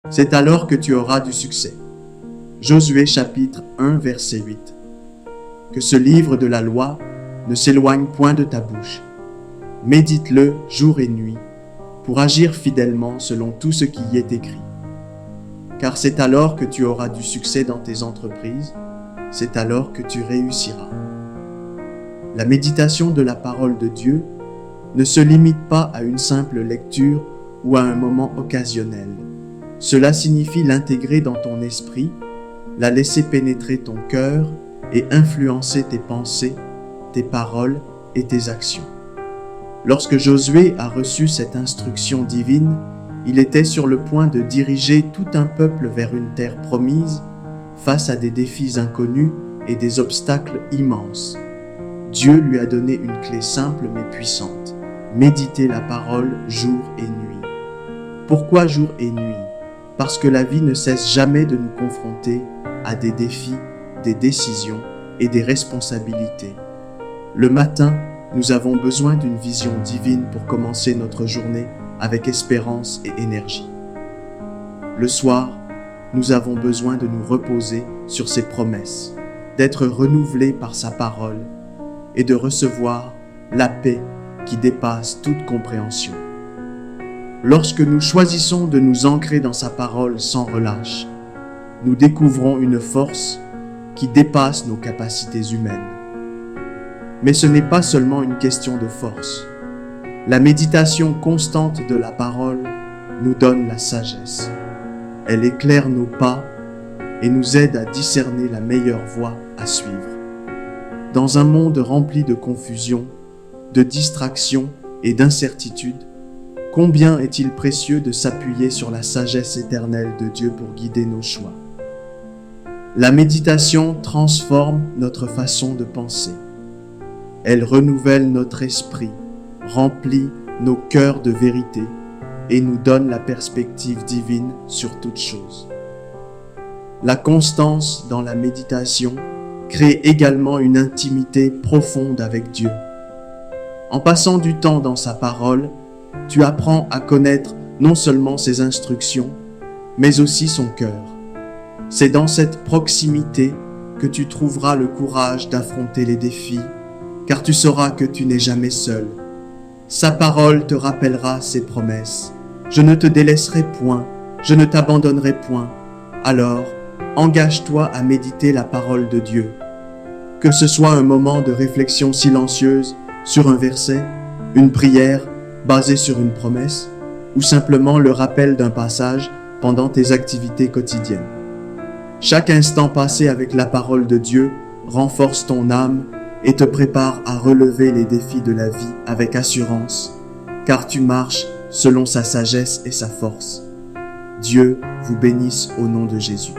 C'est alors que tu auras du succès. Josué chapitre 1 verset 8. Que ce livre de la loi ne s'éloigne point de ta bouche. Médite-le jour et nuit pour agir fidèlement selon tout ce qui y est écrit. Car c'est alors que tu auras du succès dans tes entreprises, c'est alors que tu réussiras. La méditation de la parole de Dieu ne se limite pas à une simple lecture ou à un moment occasionnel. Cela signifie l'intégrer dans ton esprit, la laisser pénétrer ton cœur et influencer tes pensées, tes paroles et tes actions. Lorsque Josué a reçu cette instruction divine, il était sur le point de diriger tout un peuple vers une terre promise, face à des défis inconnus et des obstacles immenses. Dieu lui a donné une clé simple mais puissante. Méditer la parole jour et nuit. Pourquoi jour et nuit? Parce que la vie ne cesse jamais de nous confronter à des défis, des décisions et des responsabilités. Le matin, nous avons besoin d'une vision divine pour commencer notre journée avec espérance et énergie. Le soir, nous avons besoin de nous reposer sur ses promesses, d'être renouvelés par sa parole et de recevoir la paix qui dépasse toute compréhension. Lorsque nous choisissons de nous ancrer dans sa parole sans relâche, nous découvrons une force qui dépasse nos capacités humaines. Mais ce n'est pas seulement une question de force. La méditation constante de la parole nous donne la sagesse. Elle éclaire nos pas et nous aide à discerner la meilleure voie à suivre. Dans un monde rempli de confusion, de distractions et d'incertitudes, combien est-il précieux de s'appuyer sur la sagesse éternelle de Dieu pour guider nos choix. La méditation transforme notre façon de penser. Elle renouvelle notre esprit, remplit nos cœurs de vérité et nous donne la perspective divine sur toute chose. La constance dans la méditation crée également une intimité profonde avec Dieu. En passant du temps dans sa parole, tu apprends à connaître non seulement ses instructions, mais aussi son cœur. C'est dans cette proximité que tu trouveras le courage d'affronter les défis, car tu sauras que tu n'es jamais seul. Sa parole te rappellera ses promesses. Je ne te délaisserai point, je ne t'abandonnerai point. Alors, engage-toi à méditer la parole de Dieu. Que ce soit un moment de réflexion silencieuse sur un verset, une prière basée sur une promesse, ou simplement le rappel d'un passage pendant tes activités quotidiennes. Chaque instant passé avec la parole de Dieu renforce ton âme et te prépare à relever les défis de la vie avec assurance, car tu marches selon sa sagesse et sa force. Dieu vous bénisse au nom de Jésus.